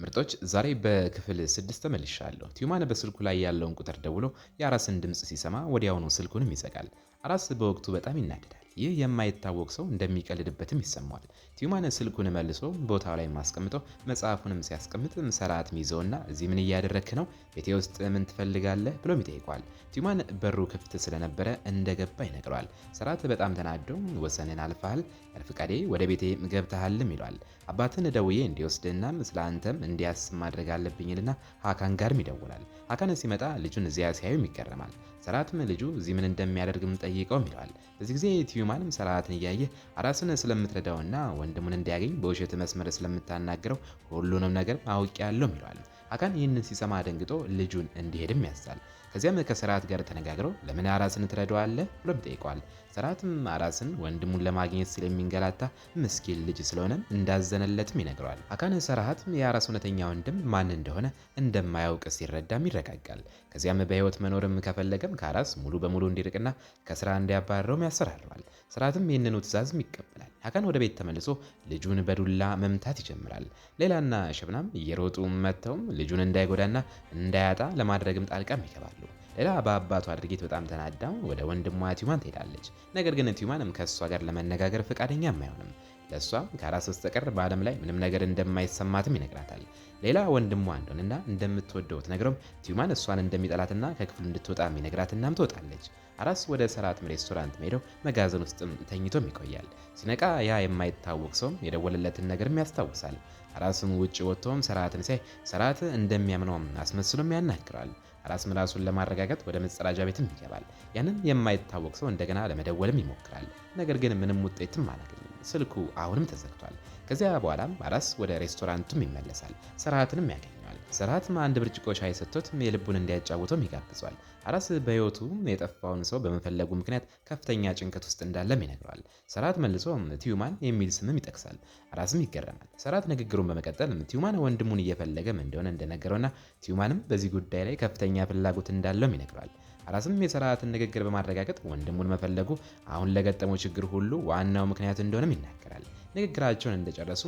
ምርጦች ዛሬ በክፍል 6 ተመልሻለሁ። ቲዩማን በስልኩ ላይ ያለውን ቁጥር ደውሎ የአራስን ድምፅ ሲሰማ ወዲያውኑ ስልኩንም ይዘጋል። አራስ በወቅቱ በጣም ይናደዳል። ይህ የማይታወቅ ሰው እንደሚቀልድበትም ይሰማዋል። ቲዩማን ስልኩን መልሶ ቦታው ላይ ማስቀምጠው መጽሐፉንም ሲያስቀምጥ ሰዓት ይዘውና እዚህ ምን እያደረክ ነው? ቤቴ ውስጥ ምን ትፈልጋለህ? ብሎም ይጠይቋል። ቲዩማን በሩ ክፍት ስለነበረ እንደገባ ይነግረዋል። ሰዓት በጣም ተናደው ወሰንን አልፈሃል፣ ያልፍቃዴ ወደ ቤቴ ገብተሃልም ይለዋል። አባትን ደውዬ እንዲወስድና ስለ አንተም እንዲያስብ ማድረግ አለብኝልና ሀካን ጋርም ይደውላል። ሀካን ሲመጣ ልጁን እዚያ ሲያዩም ይገረማል። ሰራትም ልጁ እዚህ ምን እንደሚያደርግም ጠይቀውም ይለዋል። በዚህ ጊዜ ቲዩማንም ሰራትን እያየ አራስን ስለምትረዳውና ወንድሙን እንዲያገኝ በውሸት መስመር ስለምታናግረው ሁሉንም ነገር አውቄያለሁ ይለዋል። ሀካን ይህንን ሲሰማ ደንግጦ ልጁን እንዲሄድም ያዛል። ከዚያም ከሰራት ጋር ተነጋግረው ለምን አራስን ትረዳዋለህ ብሎም ይጠይቀዋል። ሰራትም አራስን ወንድሙን ለማግኘት ስለሚንገላታ ምስኪን ልጅ ስለሆነ እንዳዘነለትም ይነግረዋል። ሀካን ሰራት የአራስ እውነተኛ ወንድም ማን እንደሆነ እንደማያውቅ ሲረዳም ይረጋጋል። ከዚያም በህይወት መኖርም ከፈለገም ከአራስ ሙሉ በሙሉ እንዲርቅና ከስራ እንዲያባረውም ያስፈራረዋል። ሰራትም ይህንኑ ትዕዛዝም ይቀበላል። ሀካን ወደ ቤት ተመልሶ ልጁን በዱላ መምታት ይጀምራል። ሌላና ሸብናም እየሮጡ መጥተውም ልጁን እንዳይጎዳና እንዳያጣ ለማድረግም ጣልቃም ይገባሉ። ሌላ በአባቷ ድርጊት በጣም ተናዳው ወደ ወንድሟ ቲዩማን ትሄዳለች። ነገር ግን ቲዩማንም ከእሷ ጋር ለመነጋገር ፈቃደኛም አይሆንም። ለእሷ ከአራስ በስተቀር በዓለም ላይ ምንም ነገር እንደማይሰማትም ይነግራታል። ሌላ ወንድሟ እንደሆነና እንደምትወደው ትነግረውም ቲዩማን እሷን እንደሚጠላትና ከክፍሉ እንድትወጣም ይነግራትናም ትወጣለች። አራስ ወደ ሰራትም ሬስቶራንት ሄደው መጋዘን ውስጥም ተኝቶም ይቆያል። ሲነቃ ያ የማይታወቅ ሰውም የደወለለትን ነገርም ያስታውሳል። አራስም ውጭ ወጥቶም ሰራትን ሲያይ ሰራት እንደሚያምነውም አስመስሎም ያናግረዋል። አራስም ራሱን ለማረጋጋት ወደ መጸዳጃ ቤትም ይገባል። ያንን የማይታወቅ ሰው እንደገና ለመደወልም ይሞክራል። ነገር ግን ምንም ውጤትም አላገኝም። ስልኩ አሁንም ተዘግቷል። ከዚያ በኋላም አራስ ወደ ሬስቶራንቱም ይመለሳል። ሰራትንም ያገኘዋል። ሰራትም አንድ ብርጭቆ ሻይ ሰጥቶት የልቡን እንዲያጫውተውም ይጋብዟል። አራስ በህይወቱ የጠፋውን ሰው በመፈለጉ ምክንያት ከፍተኛ ጭንቀት ውስጥ እንዳለም ይነግረዋል። ሰራት መልሶ ቲዩማን የሚል ስምም ይጠቅሳል። አራስም ይገረማል። ሰራት ንግግሩን በመቀጠል ቲዩማን ወንድሙን እየፈለገም እንደሆነ እንደነገረውና ቲዩማንም በዚህ ጉዳይ ላይ ከፍተኛ ፍላጎት እንዳለውም ይነግረዋል። አራስም የሰራትን ንግግር በማረጋገጥ ወንድሙን መፈለጉ አሁን ለገጠመው ችግር ሁሉ ዋናው ምክንያት እንደሆነም ይናገራል። ንግግራቸውን እንደጨረሱ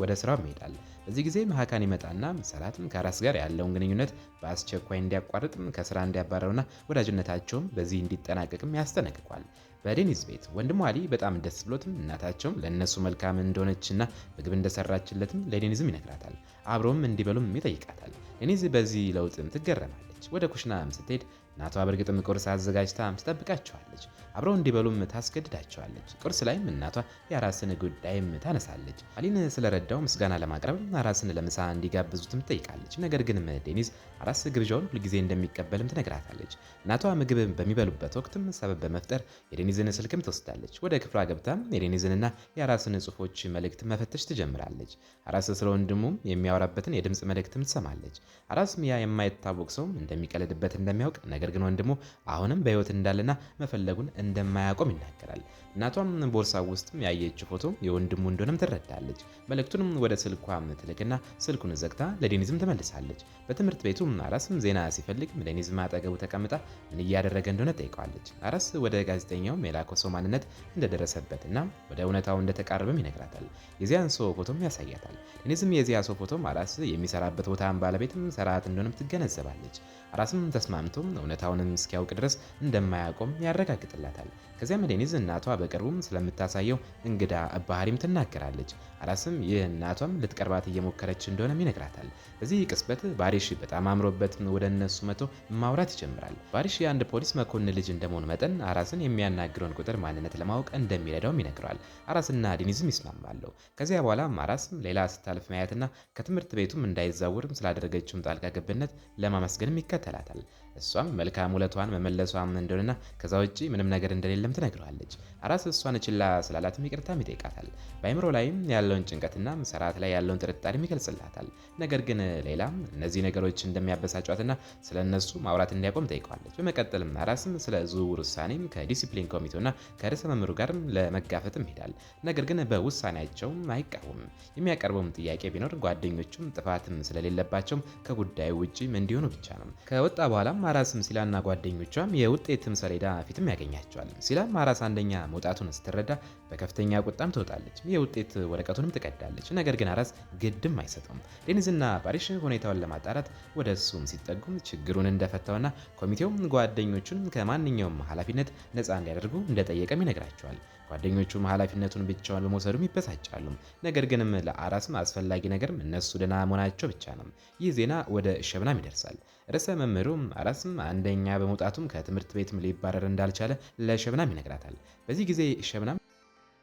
ወደ ስራው ይሄዳል። በዚህ ጊዜ ሀካን ይመጣና ሰራትም ከአራስ ጋር ያለውን ግንኙነት በአስቸኳይ እንዲያቋርጥም ከስራ እንዲያባረውና ወዳጅነታቸውም በዚህ እንዲጠናቀቅም ያስጠነቅቋል። በዴኒዝ ቤት ወንድሙ አሊ በጣም ደስ ብሎትም እናታቸውም ለእነሱ መልካም እንደሆነችና ምግብ እንደሰራችለትም ለዴኒዝም ይነግራታል። አብረውም እንዲበሉም ይጠይቃታል። ዴኒዝ በዚህ ለውጥም ትገረማለች። ወደ ኩሽናም ስትሄድ እናቷ በእርግጥም ቁርስ አዘጋጅታ ትጠብቃቸዋለች። አብረው እንዲበሉም ታስገድዳቸዋለች። ቁርስ ላይም እናቷ የአራስን ጉዳይም ታነሳለች። አሊን ስለረዳው ምስጋና ለማቅረብ አራስን ለምሳ እንዲጋብዙትም ትጠይቃለች። ነገር ግን ዴኒዝ አራስ ግብዣውን ሁልጊዜ እንደሚቀበልም ትነግራታለች። እናቷ ምግብ በሚበሉበት ወቅትም ሰበብ በመፍጠር የዴኒዝን ስልክም ትወስዳለች። ወደ ክፍሏ ገብታም የዴኒዝንና የአራስን ጽሑፎች መልእክት መፈተሽ ትጀምራለች። አራስ ስለ ወንድሙም የሚያወራበትን የድምፅ መልእክትም ትሰማለች። አራስም ያ የማይታወቅ ሰው እንደሚቀለድበት እንደሚያውቅ ነገር ግን ወንድሙ አሁንም በህይወት እንዳለና መፈለጉን እንደማያቆም ይናገራል። እናቷም ቦርሳ ውስጥም ያየችው ፎቶ የወንድሙ እንደሆነም ትረዳለች። መልእክቱንም ወደ ስልኳም ትልክና ስልኩን ዘግታ ለዴኒዝም ትመልሳለች። በትምህርት ቤቱ አራስም ዜና ሲፈልግ ዴኒዝም አጠገቡ ተቀምጣ ምን እያደረገ እንደሆነ ጠይቀዋለች። አራስ ወደ ጋዜጠኛውም የላከው ሰው ማንነት እንደደረሰበትና ወደ እውነታው እንደተቃረበም ይነግራታል። የዚያን ሰው ፎቶም ያሳያታል። ዴኒዝም የዚያ ሰው ፎቶም አራስ የሚሰራበት ቦታን ባለቤትም ሰራት እንደሆነም ትገነዘባለች። አራስም ተስማምቶም እውነታውንም እስኪያውቅ ድረስ እንደማያቆም ያረጋግጥላታል። ከዚያም ዴኒዝ እናቷ በቅርቡም ስለምታሳየው እንግዳ ባህሪም ትናገራለች። አራስም ይህ እናቷም ልትቀርባት እየሞከረች እንደሆነም ይነግራታል። በዚህ ቅጽበት ባሪሽ በጣም አምሮበት ወደ እነሱ መጥቶ ማውራት ይጀምራል። ባሪሽ የአንድ ፖሊስ መኮንን ልጅ እንደመሆኑ መጠን አራስን የሚያናግረውን ቁጥር ማንነት ለማወቅ እንደሚረዳውም ይነግረዋል። አራስና ዴኒዝም ይስማማሉ። ከዚያ በኋላም አራስም ሌላ ስታልፍ ማየትና ከትምህርት ቤቱም እንዳይዛወርም ስላደረገችውም ጣልቃ ገብነት ለማመስገንም ይከተላታል። እሷም መልካም ውለቷን መመለሷም እንደሆነና ከዛ ውጪ ምንም ነገር እንደሌለም ትነግረዋለች። አራስ እሷን ችላ ስላላትም ይቅርታም ይጠይቃታል። በአይምሮ ላይም ያለውን ጭንቀትና ሰራት ላይ ያለውን ጥርጣሬም ይገልጽላታል። ነገር ግን ሌላም እነዚህ ነገሮች እንደሚያበሳጯትና ስለ እነሱ ማውራት እንዲያቆም ጠይቀዋለች። በመቀጠልም አራስም ስለ ዝውውር ውሳኔም ከዲሲፕሊን ኮሚቴውና ከርዕሰ መምህሩ ጋርም ለመጋፈጥም ይሄዳል። ነገር ግን በውሳኔያቸው አይቃወምም። የሚያቀርበውም ጥያቄ ቢኖር ጓደኞቹም ጥፋትም ስለሌለባቸውም ከጉዳዩ ውጪም እንዲሆኑ ብቻ ነው። ከወጣ በኋላም አራስም ሲላና ጓደኞቿም የውጤትም ሰሌዳ ፊትም ያገኛቸዋል። ሲላም አራስ አንደኛ መውጣቱን ስትረዳ በከፍተኛ ቁጣም ትወጣለች። የውጤት ወረቀቱንም ትቀዳለች። ነገር ግን አራስ ግድም አይሰጠውም። ዴኒዝና ባሪሽ ሁኔታውን ለማጣራት ወደ እሱም ሲጠጉም ችግሩን እንደፈታውና ኮሚቴውም ጓደኞቹን ከማንኛውም ኃላፊነት ነፃ እንዲያደርጉ እንደጠየቀም ይነግራቸዋል። ጓደኞቹም ኃላፊነቱን ብቻውን በመውሰዱም ይበሳጫሉ። ነገር ግንም ለአራስም አስፈላጊ ነገርም እነሱ ደህና መሆናቸው ብቻ ነው። ይህ ዜና ወደ ሸብናም ይደርሳል። ርዕሰ መምህሩም አራስም አንደኛ በመውጣቱም ከትምህርት ቤትም ሊባረር እንዳልቻለ ለሸብናም ይነግራታል። በዚህ ጊዜ ሸብናም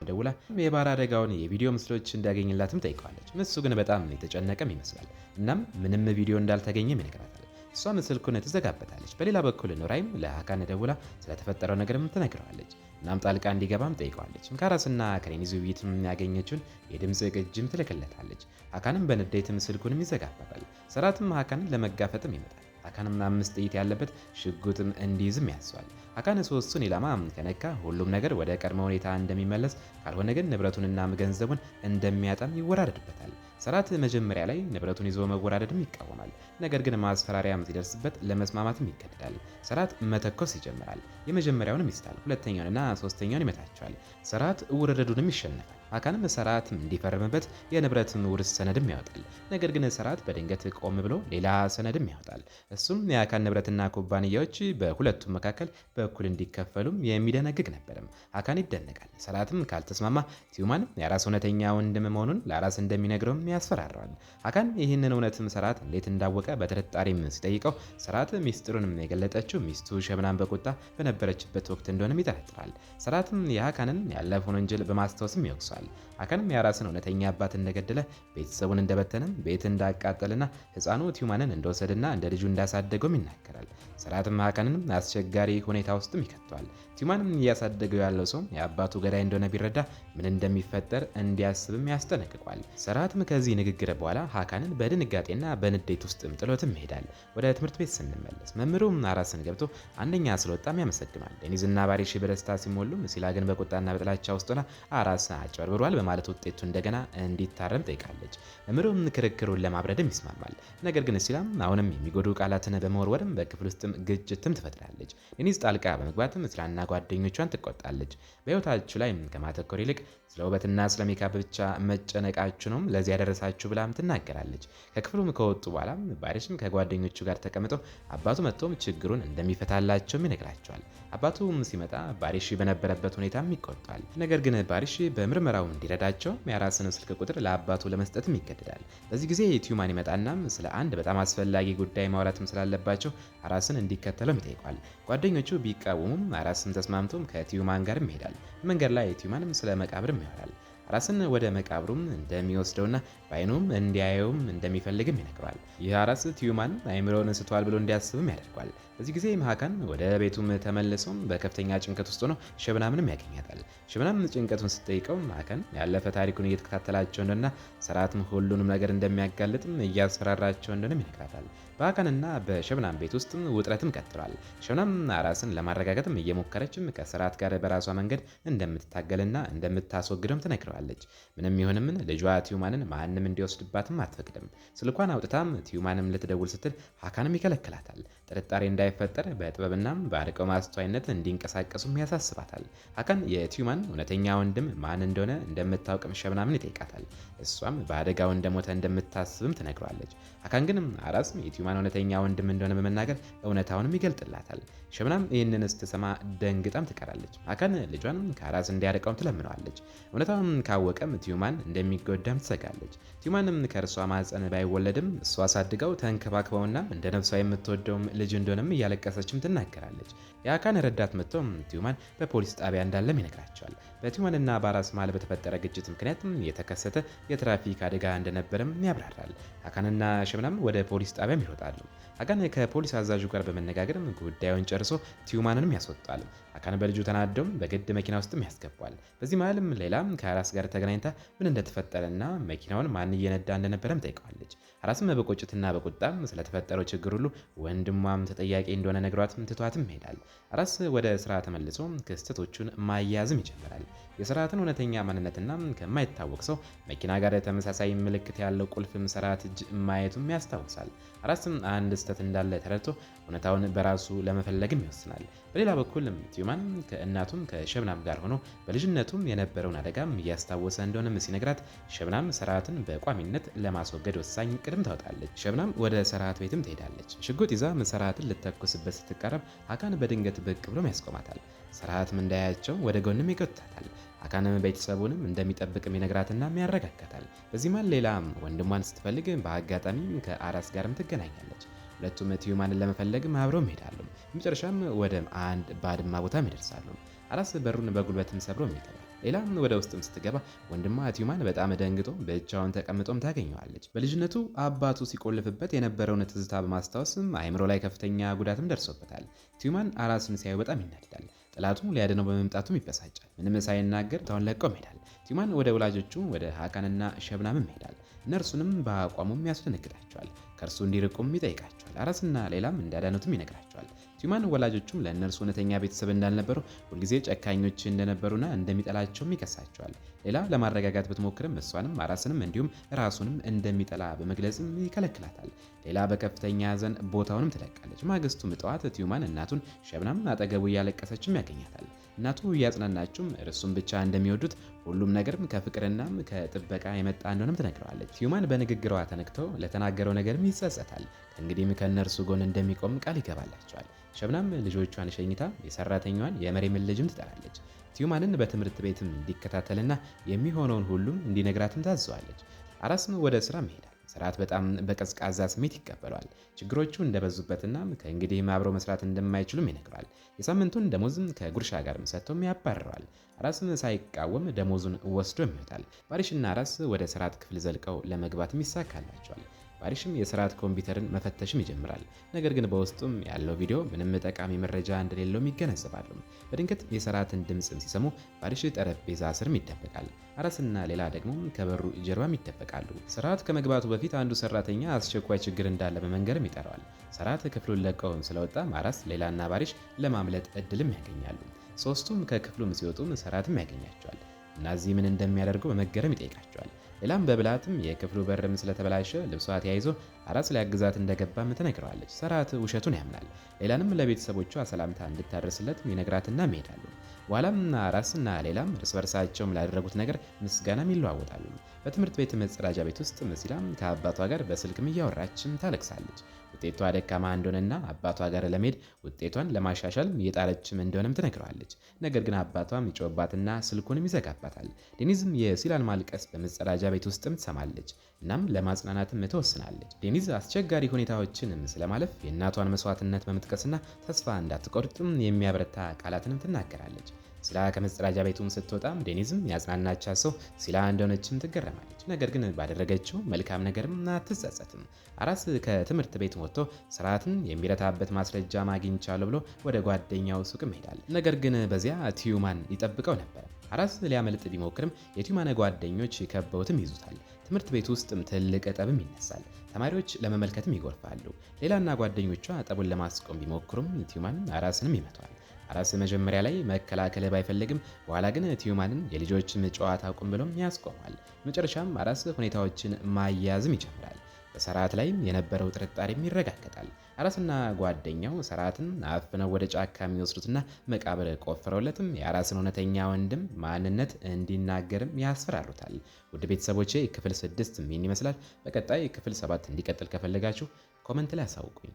ደውላ የባህር አደጋውን የቪዲዮ ምስሎች እንዲያገኝላትም ጠይቀዋለች። እሱ ግን በጣም የተጨነቀም ይመስላል። እናም ምንም ቪዲዮ እንዳልተገኘም ይነግራታል። እሷም ስልኩን ትዘጋበታለች። በሌላ በኩል ኑራይም ለሀካን ደውላ ስለተፈጠረው ነገርም ትነግረዋለች። እናም ጣልቃ እንዲገባም ጠይቀዋለች። ከአራስና ከዴኒዝ ውይይትም ያገኘችውን የድምፅ ቅጅም ትልክለታለች። ሀካንም በንዴትም ስልኩንም ይዘጋበታል። ሰራትም ሀካንን ለመጋፈጥም ይመጣል። ሀካንም 5 ጥይት ያለበት ሽጉጥም እንዲይዝም ያስዋል። ሀካን ሶስቱን ኢላማ ከነካ ሁሉም ነገር ወደ ቀድሞ ሁኔታ እንደሚመለስ፣ ካልሆነ ግን ንብረቱንና ገንዘቡን እንደሚያጣም ይወራረድበታል። ሰራት መጀመሪያ ላይ ንብረቱን ይዞ መወራረድም ይቃወማል። ነገር ግን ማስፈራሪያም ሲደርስበት ለመስማማትም ይገደዳል። ሰራት መተኮስ ይጀምራል። የመጀመሪያውንም ይስታል፣ ሁለተኛውንና ሶስተኛውን ይመታቸዋል። ሰራት ውርርዱንም ይሸነፋል። ሀካንም ሰራት እንዲፈርምበት የንብረት ውርስ ሰነድም ያወጣል። ነገር ግን ሰራት በድንገት ቆም ብሎ ሌላ ሰነድም ያወጣል። እሱም የሀካን ንብረትና ኩባንያዎች በሁለቱም መካከል በእኩል እንዲከፈሉም የሚደነግግ ነበርም። ሀካን ይደነቃል። ሰራትም ካልተስማማ ቲዩማን የአራስ እውነተኛ ወንድም መሆኑን ለአራስ እንደሚነግረውም ያስፈራረዋል። ሀካን ይህንን እውነትም ሰራት እንዴት እንዳወቀ በጥርጣሬም ሲጠይቀው ሰራት ሚስጥሩንም የገለጠችው ሚስቱ ሸብናን በቁጣ በነበረችበት ወቅት እንደሆነም ይጠረጥራል። ሰራትም የሀካንን ያለፈውን ወንጀል በማስታወስም ይወቅሷል። ሀካንም የአራስን እውነተኛ አባት እንደገደለ፣ ቤተሰቡን እንደበተነም፣ ቤት እንዳቃጠልና ህፃኑ ቲዩማንን እንደወሰድና እንደ ልጁ እንዳሳደገውም ይናገራል። ሰራትም ሀካንንም አስቸጋሪ ሁኔታ ውስጥም ይከተዋል። ቲዩማንም እያሳደገው ያለው ሰው የአባቱ ገዳይ እንደሆነ ቢረዳ ምን እንደሚፈጠር እንዲያስብም ያስጠነቅቋል። ሰራትም ከዚህ ንግግር በኋላ ሀካንን በድንጋጤና በንዴት ውስጥም ጥሎትም ይሄዳል። ወደ ትምህርት ቤት ስንመለስ መምህሩም አራስን ገብቶ አንደኛ ስለወጣም ያመሰግናል። ዴኒዝና ባሪሽ በደስታ ሲሞሉም ሲላ ግን በቁጣና በጥላቻ ውስጥ ሆና አራስ አጭበርብሯል በማለት ውጤቱ እንደገና እንዲታረም ጠይቃለች። መምህሩም ክርክሩን ለማብረድም ይስማማል። ነገር ግን ሲላም አሁንም የሚጎዱ ቃላትን በመወርወርም በክፍል ውስጥም ግጭትም ትፈጥራለች። ዴኒዝ ጣልቃ በመግባትም ሲላና ጓደኞቿን ትቆጣለች። በህይወታችሁ ላይ ከማተኮር ይልቅ ስለ ውበትና ስለ ሜካፕ ብቻ መጨነቃችሁ ነው ለዚህ ያደረሳችሁ ብላም ትናገራለች። ከክፍሉም ከወጡ በኋላ ባሪሽም ከጓደኞቹ ጋር ተቀምጠው አባቱ መጥቶም ችግሩን እንደሚፈታላቸውም ይነግራቸዋል። አባቱም ሲመጣ ባሪሽ በነበረበት ሁኔታም ይቆጣል። ነገር ግን ባሪሽ በምርመራው እንዲረዳቸው የአራስን ስልክ ቁጥር ለአባቱ ለመስጠትም ይገደዳል። በዚህ ጊዜ ቲዩማን ይመጣናም ስለ አንድ በጣም አስፈላጊ ጉዳይ ማውራትም ስላለባቸው አራስን እንዲከተለው ይጠይቋል። ጓደኞቹ ቢቃወሙም አራስም ተስማምቶም ከቲዩማን ጋርም ይሄዳል። መንገድ ላይ ቲዩማንም ስለ መቃብርም ያወራል። አራስን ወደ መቃብሩም እንደሚወስደውና በአይኑም እንዲያየውም እንደሚፈልግም ይነግረዋል። ይህ አራስ ቲዩማን አይምሮውን ስቷል ብሎ እንዲያስብም ያደርገዋል። በዚህ ጊዜ ሀካን ወደ ቤቱም ተመልሶም በከፍተኛ ጭንቀት ውስጥ ሆኖ ሸብናምንም ያገኛታል። ሸብናም ጭንቀቱን ስትጠይቀው ሀካን ያለፈ ታሪኩን እየተከታተላቸው እንደሆነና ሰራትም ሁሉንም ነገር እንደሚያጋልጥም እያስፈራራቸው እንደሆነም ይነግራታል። በሀካንና በሸብናም ቤት ውስጥ ውጥረትም ቀጥሏል። ሸብናም አራስን ለማረጋጋትም እየሞከረችም ከሰራት ጋር በራሷ መንገድ እንደምትታገልና እንደምታስወግደውም ትነግረዋለች። ምንም ይሁን ምን ልጇ ቲዩማንን ማንም እንዲወስድባትም አትፈቅድም። ስልኳን አውጥታም ቲዩማንም ልትደውል ስትል ሀካንም ይከለክላታል። ጥርጣሬ እንዳይፈጠር በጥበብና በአርቀው ማስተዋይነት እንዲንቀሳቀሱም ያሳስባታል። ሀካን የቲዩማን እውነተኛ ወንድም ማን እንደሆነ እንደምታውቅም ሸብናምን ይጠይቃታል። እሷም በአደጋው እንደሞተ እንደምታስብም ትነግረዋለች። ሀካን ግን አራስ የቲዩማን እውነተኛ ወንድም እንደሆነ በመናገር እውነታውንም ይገልጥላታል። ሸብናም ይህንን ስትሰማ ደንግጣም ትቀራለች። ሀካን ልጇን ከአራስ እንዲያርቀውም ትለምነዋለች። እውነታውን ካወቀም ቲዩማን እንደሚጎዳም ትሰጋለች። ቲዩማንም ከእርሷ ማህፀን ባይወለድም እሷ አሳድገው ተንከባክበውና እንደ ነፍሷ የምትወደውም ልጅ እንደሆነም እያለቀሰችም ትናገራለች። የሀካን ረዳት መጥቶም ቲዩማን በፖሊስ ጣቢያ እንዳለም ይነግራቸዋል። በቲዩማንና በአራስ መሃል በተፈጠረ ግጭት ምክንያትም የተከሰተ የትራፊክ አደጋ እንደነበረም ያብራራል። ሀካንና ሸብናም ወደ ፖሊስ ጣቢያም ይሮጣሉ። ሀካን ከፖሊስ አዛዡ ጋር በመነጋገርም ጉዳዩን ጨርሶ ቲዩማንንም ያስወጣል። ሀካን በልጁ ተናደውም በግድ መኪና ውስጥም ያስገባል። በዚህ መሃልም ሌላም ከአራስ ጋር ተገናኝታ ምን እንደተፈጠረና መኪናውን ማን እየነዳ እንደነበረም ጠይቀዋለች። አራስም በቁጭትና በቁጣም ስለተፈጠረው ችግር ሁሉ ወንድሟም ተጠያቂ እንደሆነ ነግሯትም ትቷትም ይሄዳል። አራስ ወደ ስራ ተመልሶ ክስተቶቹን ማያያዝም ይጀምራል። የሰራትን እውነተኛ ማንነትና ከማይታወቅ ሰው መኪና ጋር ተመሳሳይ ምልክት ያለው ቁልፍም ሰራት እጅ ማየቱም ያስታውሳል። አራስም አንድ ስህተት እንዳለ ተረድቶ እውነታውን በራሱ ለመፈለግም ይወስናል። በሌላ በኩል ቲዩማን ከእናቱም ከሸብናም ጋር ሆኖ በልጅነቱም የነበረውን አደጋም እያስታወሰ እንደሆነም ሲነግራት ሸብናም ሰራትን በቋሚነት ለማስወገድ ወሳኝ ቅድም ታወጣለች። ሸብናም ወደ ሰራት ቤትም ትሄዳለች። ሽጉጥ ይዛ ሰራትን ልተኩስበት ስትቃረብ ሀካን በድንገት ብቅ ብሎም ያስቆማታል። ሰራትም እንዳያቸው ወደ ጎንም ይጎትታታል። ሀካንም ቤተሰቡንም እንደሚጠብቅም ይነግራትና ያረጋጋታል። በዚህ መሃል ሌላ ወንድሟን ስትፈልግ በአጋጣሚ ከአራስ ጋርም ትገናኛለች። ሁለቱም ቲዩማንን ለመፈለግ አብረው ይሄዳሉ። መጨረሻም ወደ አንድ ባድማ ቦታም ይደርሳሉ። አራስ በሩን በጉልበትም ሰብሮ ይገባል። ሌላም ወደ ውስጥም ስትገባ ወንድሟ ቲዩማን በጣም ደንግጦ ብቻውን ተቀምጦም ታገኘዋለች። በልጅነቱ አባቱ ሲቆልፍበት የነበረውን ትዝታ በማስታወስም አይምሮ ላይ ከፍተኛ ጉዳትም ደርሶበታል። ቲዩማን አራስን ሲያዩ በጣም ይናደዳል። ጠላቱ ሊያድነው በመምጣቱም ይበሳጫል። ምንም ሳይናገር ታውን ለቆም ይሄዳል። ቲዩማን ወደ ወላጆቹ ወደ ሀካንና ሸብናምም ይሄዳል። እነርሱንም በአቋሙም ያስደነግጣቸዋል። ከእርሱ እንዲርቁም ይጠይቃቸዋል። አራስና ሌላም እንዳዳኑትም ይነግራቸዋል። ቲዩማን ወላጆቹም ለእነርሱ እውነተኛ ቤተሰብ እንዳልነበሩ፣ ሁልጊዜ ጨካኞች እንደነበሩና እንደሚጠላቸውም ይከሳቸዋል። ሌላ ለማረጋጋት ብትሞክርም እሷንም አራስንም እንዲሁም ራሱንም እንደሚጠላ በመግለጽም ይከለክላታል። ሌላ በከፍተኛ ሐዘን ቦታውንም ትለቃለች። ማግስቱም ጠዋት ቲዩማን እናቱን ሸብናም አጠገቡ እያለቀሰችም ያገኛታል። እናቱ እያጽናናችም እርሱም ብቻ እንደሚወዱት ሁሉም ነገርም ከፍቅርና ከጥበቃ የመጣ እንደሆነም ትነግረዋለች። ቲዩማን በንግግሯ ተነክተው ለተናገረው ነገርም ይጸጸታል። ከእንግዲህም ከእነርሱ ጎን እንደሚቆም ቃል ይገባላቸዋል። ሸብናም ልጆቿን ሸኝታ የሰራተኛዋን የመሬምን ልጅም ትጠራለች። ቲዩማንን በትምህርት ቤትም እንዲከታተልና የሚሆነውን ሁሉም እንዲነግራትም ታዘዋለች። አራስም ወደ ስራ ይሄዳል። ሰራት በጣም በቀዝቃዛ ስሜት ይቀበለዋል። ችግሮቹ እንደበዙበትና ከእንግዲህ አብረው መስራት እንደማይችሉም ይነግረዋል። የሳምንቱን ደሞዝም ከጉርሻ ጋር ሰጥቶም ያባርረዋል። አራስም ሳይቃወም ደሞዙን ወስዶ ይወጣል። ባሪሽና አራስ ወደ ሰራት ክፍል ዘልቀው ለመግባትም ይሳካላቸዋል። ባሪሽም የሰራት ኮምፒውተርን መፈተሽም ይጀምራል። ነገር ግን በውስጡም ያለው ቪዲዮ ምንም ጠቃሚ መረጃ እንደሌለውም ይገነዘባሉ። በድንገት የሰራትን ድምፅም ሲሰሙ ባሪሽ ጠረጴዛ ስርም ይደበቃል። አራስና ሌላ ደግሞ ከበሩ ጀርባም ይደበቃሉ። ሰራት ከመግባቱ በፊት አንዱ ሰራተኛ አስቸኳይ ችግር እንዳለ በመንገርም ይጠራዋል። ሰራት ክፍሉን ለቀው ስለወጣም አራስ ሌላና ባሪሽ ለማምለጥ እድልም ያገኛሉ። ሶስቱም ከክፍሉም ሲወጡም ሰራትም ያገኛቸዋል። እነዚህ ምን እንደሚያደርጉ በመገረም ይጠይቃቸዋል። ሌላም በብልሃትም የክፍሉ በርም ስለተበላሸ ልብሷ ተያይዞ አራስ ሊያግዛት እንደገባም ትነግረዋለች። ሰራት ውሸቱን ያምናል። ሌላንም ለቤተሰቦቿ ሰላምታ እንድታደርስለት ይነግራትና ይሄዳሉ። በኋላም አራስና ሌላም እርስ በርሳቸውም ላደረጉት ነገር ምስጋናም ይለዋወጣሉ። በትምህርት ቤት መጸዳጃ ቤት ውስጥ ሲላም ከአባቷ ጋር በስልክም እያወራችም ታለቅሳለች። ውጤቷ ደካማ እንደሆነና አባቷ ጋር ለመሄድ ውጤቷን ለማሻሻል እየጣረችም እንደሆነም ትነግረዋለች። ነገር ግን አባቷም ይጮህባትና ስልኩንም ይዘጋባታል። ዴኒዝም የሲላን ማልቀስ በመጸዳጃ ቤት ውስጥም ትሰማለች። እናም ለማጽናናትም ትወስናለች። ዴኒዝ አስቸጋሪ ሁኔታዎችንም ስለማለፍ የእናቷን መስዋዕትነት በመጥቀስና ተስፋ እንዳትቆርጥም የሚያበረታ ቃላትንም ትናገራለች። ሲላ ከመጸዳጃ ቤቱም ስትወጣም ዴኒዝም ያጽናናቻት ሰው ሲላ እንደሆነችም ትገረማለች። ነገር ግን ባደረገችው መልካም ነገርም አትጸጸትም። አራስ ከትምህርት ቤት ወጥቶ ሰራትን የሚረታበት ማስረጃ አግኝቻለሁ ብሎ ወደ ጓደኛው ሱቅም ይሄዳል። ነገር ግን በዚያ ቲዩማን ይጠብቀው ነበር። አራስ ሊያመልጥ ቢሞክርም የቲዩማን ጓደኞች ከበውትም ይዙታል። ትምህርት ቤት ውስጥም ትልቅ ጠብም ይነሳል። ተማሪዎች ለመመልከትም ይጎርፋሉ። ሌላና ጓደኞቿ ጠቡን ለማስቆም ቢሞክሩም ቲዩማን አራስንም ይመቷል። አራስ መጀመሪያ ላይ መከላከል ባይፈልግም በኋላ ግን ቲዩማንን የልጆችን ጨዋታ አቁም ብሎም ያስቆማል። መጨረሻም አራስ ሁኔታዎችን ማያያዝም ይጀምራል። በሰራት ላይም የነበረው ጥርጣሬም ይረጋገጣል። አራስና ጓደኛው ሰራትን አፍነው ወደ ጫካ የሚወስዱትና መቃብር ቆፍረውለትም የአራስን እውነተኛ ወንድም ማንነት እንዲናገርም ያስፈራሩታል። ውድ ቤተሰቦቼ ክፍል 6 ምን ይመስላል? በቀጣይ ክፍል 7 እንዲቀጥል ከፈለጋችሁ ኮመንት ላይ አሳውቁኝ።